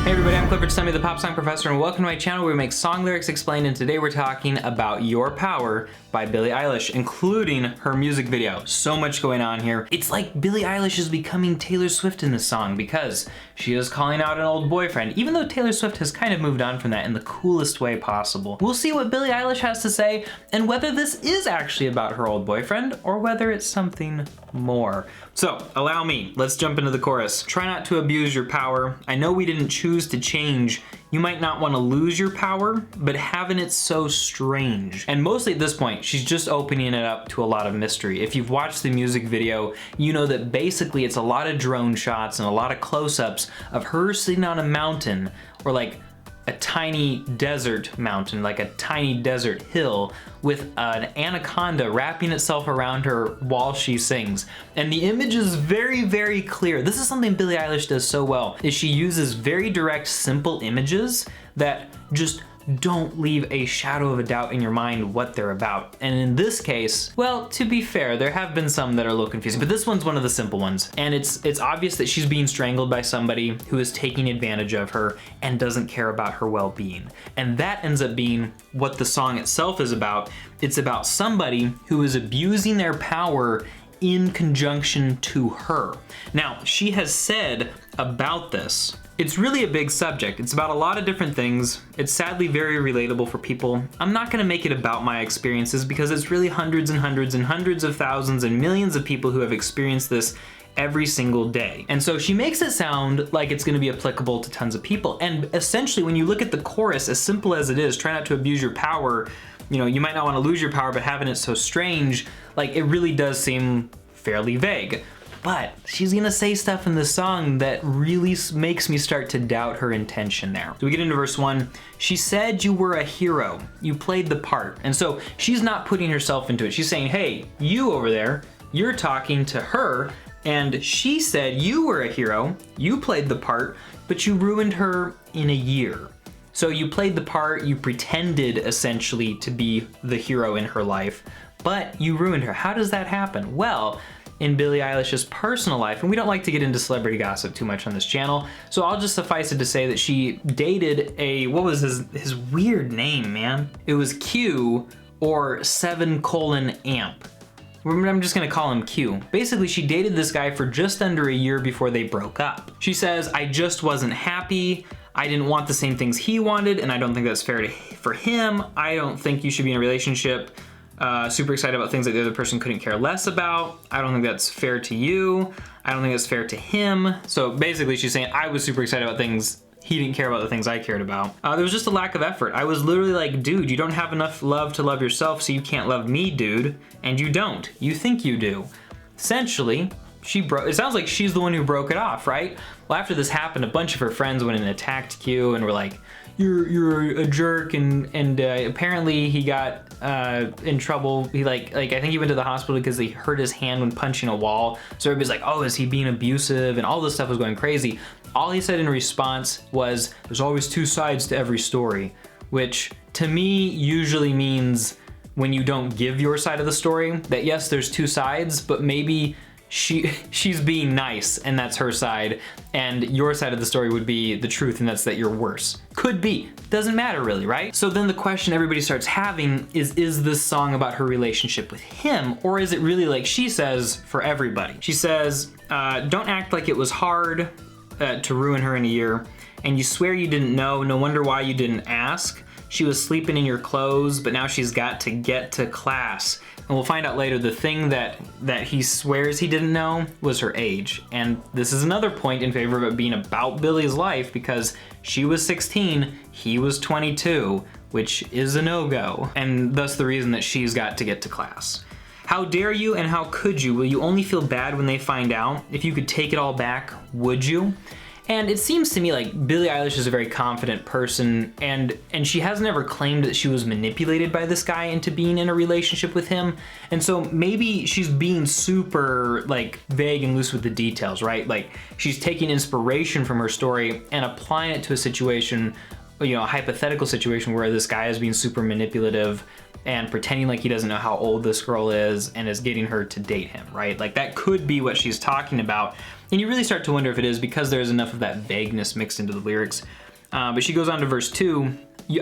Hey everybody, I'm Clifford Stummy, the Pop Song Professor, and welcome to my channel where we make song lyrics explained, and today we're talking about Your Power by Billie Eilish, including her music video. So much going on here. It's like Billie Eilish is becoming Taylor Swift in this song because she is calling out an old boyfriend, even though Taylor Swift has kind of moved on from that in the coolest way possible. We'll see what Billie Eilish has to say and whether this is actually about her old boyfriend or whether it's something more. So, allow me, let's jump into the chorus. Try not to abuse your power. I know we didn't choose to change. You might not want to lose your power, but having it so strange. And mostly at this point, she's just opening it up to a lot of mystery. If you've watched the music video, you know that basically it's a lot of drone shots and a lot of close-ups of her sitting on a mountain, or like a tiny desert mountain, like a tiny desert hill, with an anaconda wrapping itself around her while she sings. And the image is very, very clear. This is something Billie Eilish does so well, is she uses very direct, simple images that just don't leave a shadow of a doubt in your mind what they're about. And in this case, well, to be fair, there have been some that are a little confusing, but this one's one of the simple ones. And it's obvious that she's being strangled by somebody who is taking advantage of her and doesn't care about her well-being. And that ends up being what the song itself is about. It's about somebody who is abusing their power in conjunction to her. Now, she has said about this, it's really a big subject. It's about a lot of different things. It's sadly very relatable for people. I'm not gonna make it about my experiences because it's really hundreds and hundreds and hundreds of thousands and millions of people who have experienced this every single day. And so she makes it sound like it's gonna be applicable to tons of people. And essentially, when you look at the chorus, as simple as it is, try not to abuse your power, you know, you might not wanna lose your power, but having it so strange, like it really does seem fairly vague. But she's gonna say stuff in the song that really makes me start to doubt her intention there. So we get into verse 1. She said you were a hero. You played the part. And so she's not putting herself into it. She's saying, hey, you over there, you're talking to her, and she said you were a hero, you played the part, but you ruined her in a year. So you played the part, you pretended essentially to be the hero in her life, but you ruined her. How does that happen? Well, in Billie Eilish's personal life, and we don't like to get into celebrity gossip too much on this channel, so I'll just suffice it to say that she dated a, what was his weird name, man? It was Q, or 7:amp. I'm just gonna call him Q. Basically, she dated this guy for just under a year before they broke up. She says, I just wasn't happy. I didn't want the same things he wanted, and I don't think that's fair for him. I don't think you should be in a relationship super excited about things that the other person couldn't care less about. I don't think that's fair to you. I don't think that's fair to him. So basically she's saying I was super excited about things, he didn't care about the things I cared about. There was just a lack of effort. I was literally like, dude, you don't have enough love to love yourself, so you can't love me, dude. And you don't. You think you do. Essentially, it sounds like she's the one who broke it off, right? Well, after this happened, a bunch of her friends went and attacked Q and were like, you're a jerk, and apparently he got in trouble. He like I think he went to the hospital because he hurt his hand when punching a wall. So everybody's like, oh, is he being abusive? And all this stuff was going crazy. All he said in response was, there's always two sides to every story, which to me usually means when you don't give your side of the story, that yes, there's two sides, but maybe she's being nice and that's her side, and your side of the story would be the truth and that's that you're worse. Could be, doesn't matter really, right? So then the question everybody starts having is this song about her relationship with him, or is it really, like she says, for everybody? She says, don't act like it was hard to ruin her in a year, and you swear you didn't know, no wonder why you didn't ask. She was sleeping in your clothes, but now she's got to get to class. And we'll find out later the thing that he swears he didn't know was her age. And this is another point in favor of it being about Billie's life, because she was 16, he was 22, which is a no-go. And thus the reason that she's got to get to class. How dare you and how could you? Will you only feel bad when they find out? If you could take it all back, would you? And it seems to me like Billie Eilish is a very confident person, and she hasn't ever claimed that she was manipulated by this guy into being in a relationship with him. And so maybe she's being super like vague and loose with the details, right? Like she's taking inspiration from her story and applying it to a situation, you know, a hypothetical situation where this guy is being super manipulative and pretending like he doesn't know how old this girl is and is getting her to date him, right? Like that could be what she's talking about. And you really start to wonder if it is because there's enough of that vagueness mixed into the lyrics. But she goes on to verse 2.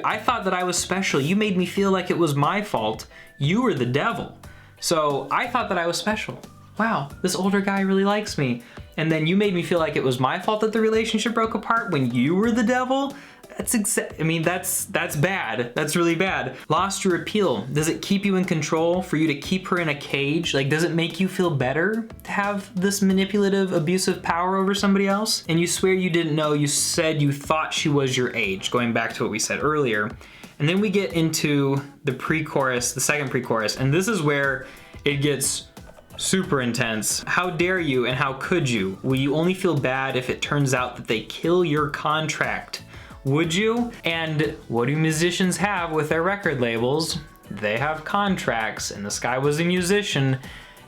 I thought that I was special. You made me feel like it was my fault. You were the devil. So I thought that I was special. Wow, this older guy really likes me. And then you made me feel like it was my fault that the relationship broke apart when you were the devil? That's bad. That's really bad. Lost your appeal. Does it keep you in control for you to keep her in a cage? Like, does it make you feel better to have this manipulative, abusive power over somebody else? And you swear you didn't know, you said you thought she was your age, going back to what we said earlier. And then we get into the pre-chorus, the second pre-chorus, and this is where it gets super intense. How dare you and how could you? Will you only feel bad if it turns out that they kill your contract? Would you? And what do musicians have with their record labels? They have contracts, and this guy was a musician,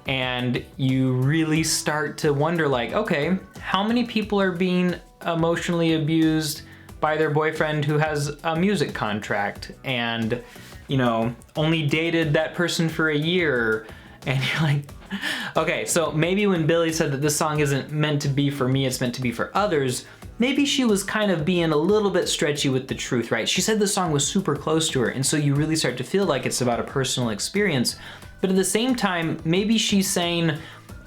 and you really start to wonder, like, okay, how many people are being emotionally abused by their boyfriend who has a music contract and, you know, only dated that person for a year? And you're like, okay, so maybe when Billie said that this song isn't meant to be for me, it's meant to be for others, maybe she was kind of being a little bit stretchy with the truth, right? She said the song was super close to her, and so you really start to feel like it's about a personal experience. But at the same time, maybe she's saying,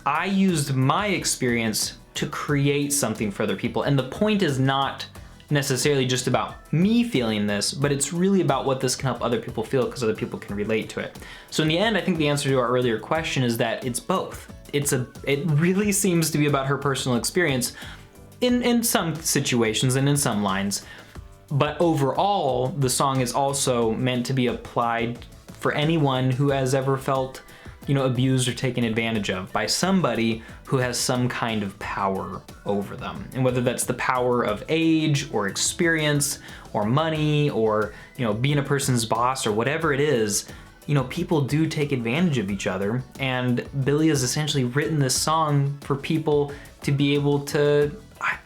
I used my experience to create something for other people, and the point is not necessarily just about me feeling this, but it's really about what this can help other people feel because other people can relate to it. So in the end, I think the answer to our earlier question is that it's both. It really seems to be about her personal experience in some situations and in some lines, but overall, the song is also meant to be applied for anyone who has ever felt, you know, abused or taken advantage of by somebody who has some kind of power over them. And whether that's the power of age or experience or money or, you know, being a person's boss or whatever it is, you know, people do take advantage of each other. And Billie has essentially written this song for people to be able to,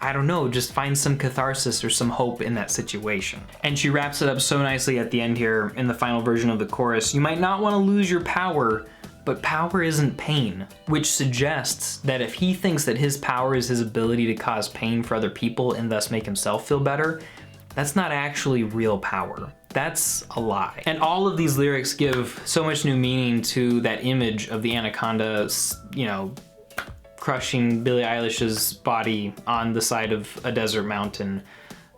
I don't know, just find some catharsis or some hope in that situation. And she wraps it up so nicely at the end here in the final version of the chorus. You might not want to lose your power, but power isn't pain, which suggests that if he thinks that his power is his ability to cause pain for other people and thus make himself feel better, that's not actually real power. That's a lie. And all of these lyrics give so much new meaning to that image of the anaconda, you know, crushing Billie Eilish's body on the side of a desert mountain.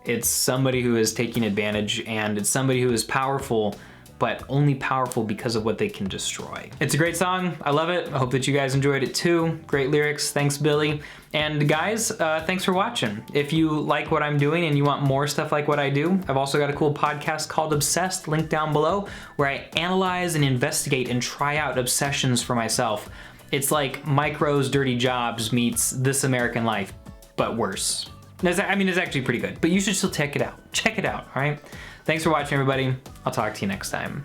It's somebody who is taking advantage, and it's somebody who is powerful, but only powerful because of what they can destroy. It's a great song. I love it. I hope that you guys enjoyed it too. Great lyrics. Thanks, Billie. And guys, thanks for watching. If you like what I'm doing and you want more stuff like what I do, I've also got a cool podcast called Obsessed, linked down below, where I analyze and investigate and try out obsessions for myself. It's like Micro's Dirty Jobs meets This American Life, but worse. I mean, it's actually pretty good, but you should still check it out. Check it out, all right? Thanks for watching, everybody. I'll talk to you next time.